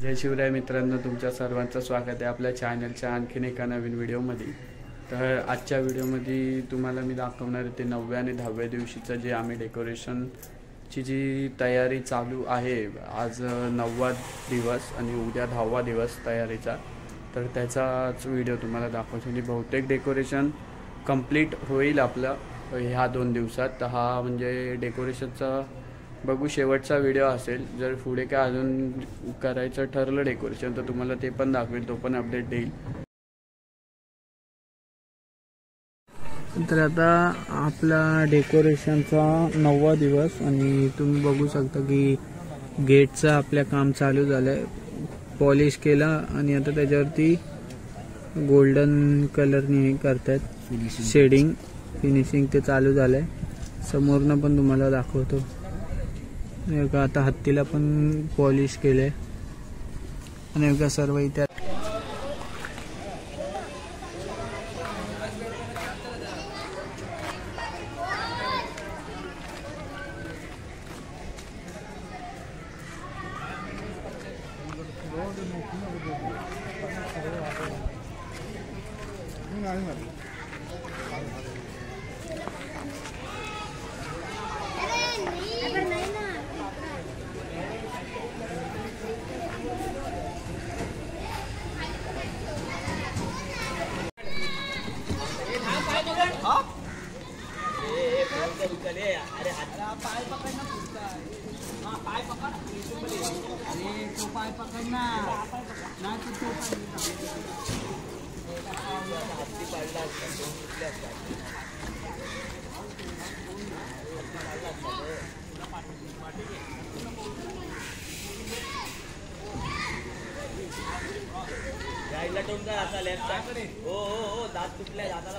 जय शिवराय मित्रांनो, तुमच्या सर्वांचं स्वागत आहे आपल्या चॅनलच्या आणखीन एका नवीन व्हिडिओमध्ये। तर आजच्या व्हिडिओमध्ये तुम्हाला मी दाखवणार आहे ते 9व्या आणि 10व्या दिवशीचं जे आम्ही डेकोरेशनची जी तयारी चालू आहे। आज 9वा दिवस आणि उद्या 10वा दिवस तयारीचा, तर त्याचाच व्हिडिओ तुम्हाला दाखवतो। आणि बहुतेक डेकोरेशन कंप्लीट होईल आपलं ह्या 2 दिवसात। तर हा म्हणजे डेकोरेशनचा बघू शेवटचा व्हिडिओ असेल। जर पुढे काय अजून करायचं ठरलं डेकोरेशन तर तुम्हाला ते पण दाखवेल, तो पण अपडेट देईल। तर आता आपला डेकोरेशनचा 9वा दिवस आणि तुम्ही बघू शकता की गेटचं आपल्या काम चालू झालंय। पॉलिश केला आणि आता त्याच्यावरती गोल्डन कलरने हे करतात, शेडिंग फिनिशिंग ते चालू झालंय। समोरनं पण तुम्हाला दाखवतो। आता हत्तीला पण पॉलिश केले आणि सर्व इथे दात तुटले दाताला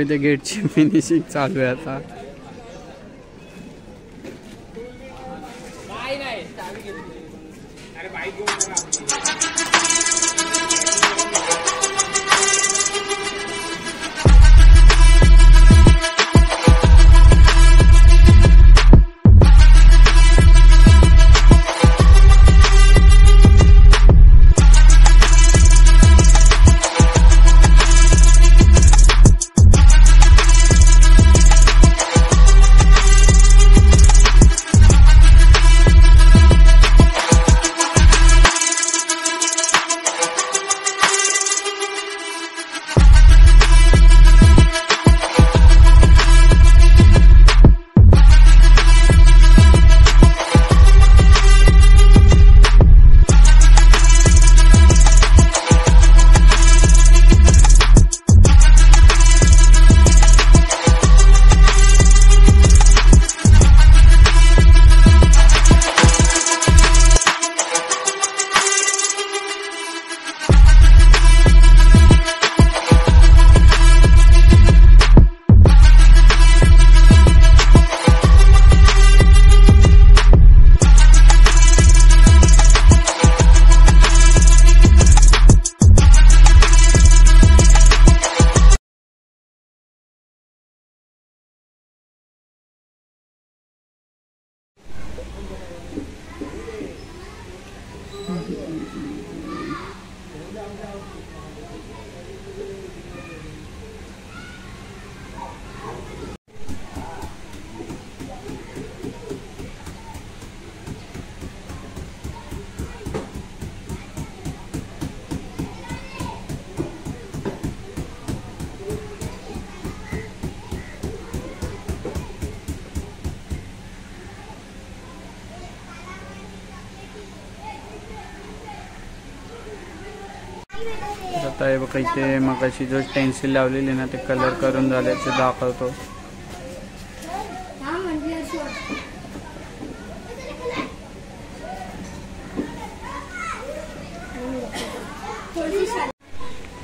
इथे गेटची फिनिशिंग चालू आहे आता। आता हे बघा, इथे मगाशी जो पेन्सिल लावलेली ना ते कलर करून झाल्याचे दाखवतो।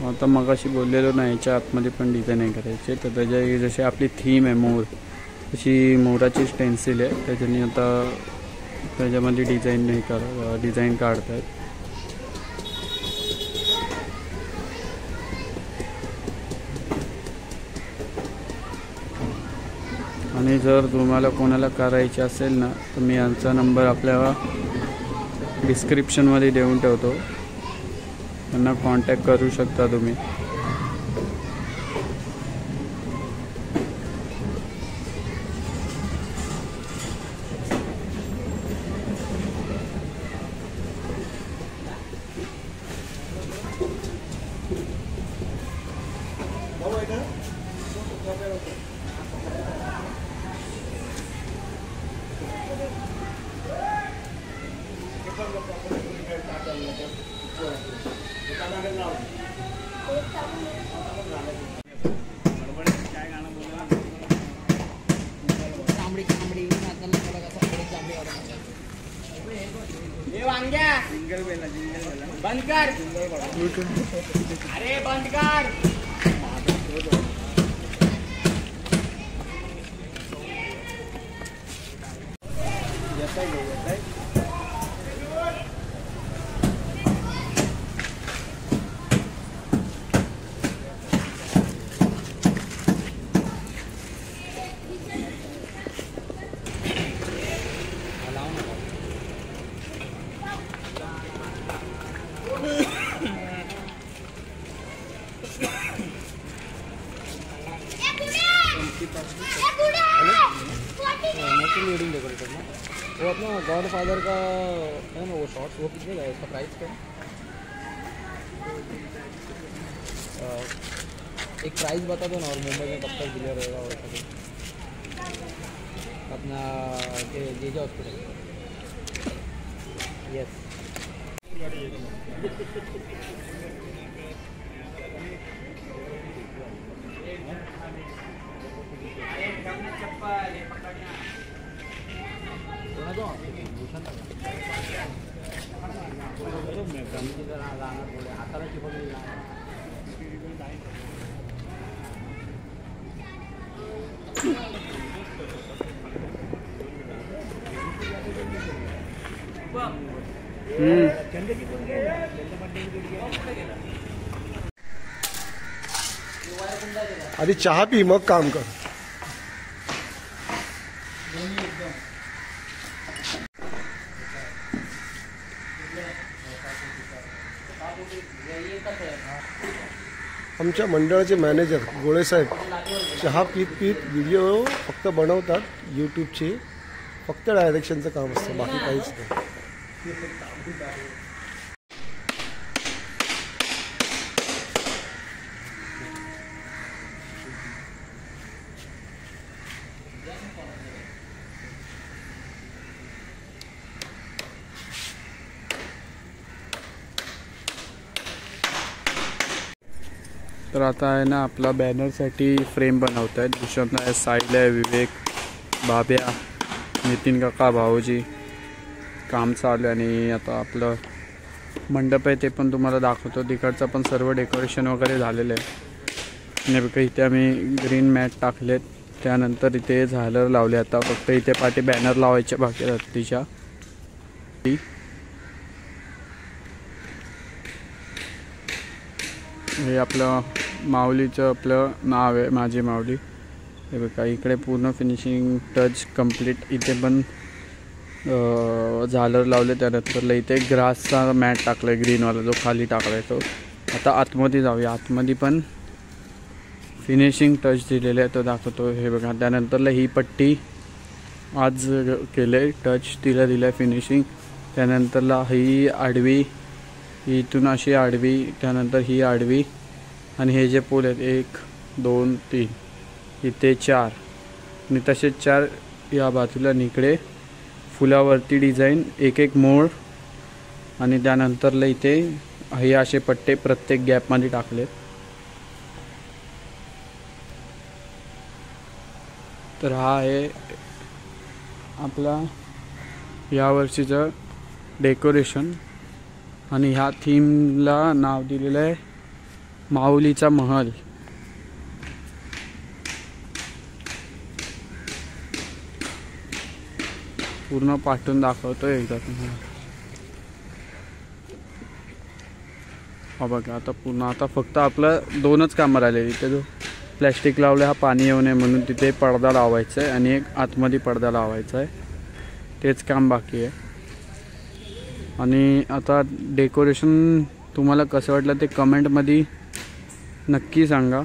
आता मगाशी बोललेलो ना याच्या आतमध्ये पण डिझाईन करायचे, तर त्याच्या जशी आपली थीम आहे मोर, तशी मोराचीच पेन्सिल आहे। त्याच्याने आता त्याच्यामध्ये डिझाईन काढतात। आणि जर तुम्हाला कोणाला करायची असेल ना तर मी यांचा नंबर आपल्याला डिस्क्रिप्शनमध्ये देऊन ठेवतो, त्यांना कॉन्टॅक्ट करू शकता तुम्ही. बंद कर, अरे बंद कर. वो अपना गॉडफादर का है ना वो शॉर्ट्स, वो कितने का है, उसका प्राइस क्या है? एक प्राइस बता दो ना, और मुंबई में कब तक डिलीवर होगा और सब अपना जेजा हॉस्पिटल. यस. आधी चहा पी मग काम कर. आमच्या मंडळाचे मॅनेजर गोळेसाहेब चहा पीत पीत व्हिडिओ फक्त बनवतात यूट्यूबचे, फक्त डायरेक्शनचं काम असतं, बाकी काहीच नाही. तर आता आहे ना आपला बॅनरसाठी फ्रेम बनवत आहेत. दुष्यंत आहे, साहिल आहे, विवेक, बाब्या, नितीन काका, भाऊजी काम चालू आहे. आणि आता आपलं मंडप आहे ते पण तुम्हाला दाखवतो. तिकडचं पण सर्व डेकोरेशन वगैरे झालेलं आहे. आणि बघा इथे आम्ही ग्रीन मॅट टाकलेत, त्यानंतर इथे झालर लावले. आता फक्त इथे पाठी बॅनर लावायचे बाकी आहेत तिच्या. हे आपलं माऊलीचं आपलं नाव आहे, माझी माऊली. हे बघा इकडे पूर्ण फिनिशिंग टच कंप्लीट. इथे पण झालर लावले, त्यानंतर इथे ग्रासचा मॅट टाकला आहे ग्रीनवाला, जो खाली टाकला आहे तो. आता आतमध्ये जाऊया, आतमध्ये पण फिनिशिंग टच दिलेलं आहे तो दाखवतो. हे बघा त्यानंतरला ही पट्टी आज केले टच, तिला दिलं आहे फिनिशिंग. त्यानंतरला ही आडवी, इथून अशी आडवी, त्यानंतर ही आडवी. आणि हे जे पोल आहेत 1 2 3 इथे 4 आणि तसेच 4 या बाजूला. इकडे फुलावरती डिझाईन, एक एक मोळ. आणि त्यानंतरला इथे हे असे पट्टे प्रत्येक गॅपमध्ये टाकलेत. तर हा आहे आपला यावर्षीचं डेकोरेशन. आणि ह्या थीमला नाव दिलेलं आहे माऊलीचा महल. पूर्ण पाठवून दाखवतो एकदा तुम्हाला. हा बघा आता पूर्ण, आता फक्त आपलं 2च कामं राहिलेली. इथे जो प्लॅस्टिक लावलं हा पाणी येऊ नये म्हणून तिथे पडदा लावायचा आहे आणि एक आतमध्ये पडदा लावायचा आहे. तेच काम बाकी आहे. आणि आता डेकोरेशन तुम्हाला कसं वाटलं ते कमेंटमध्ये नक्की सांगा.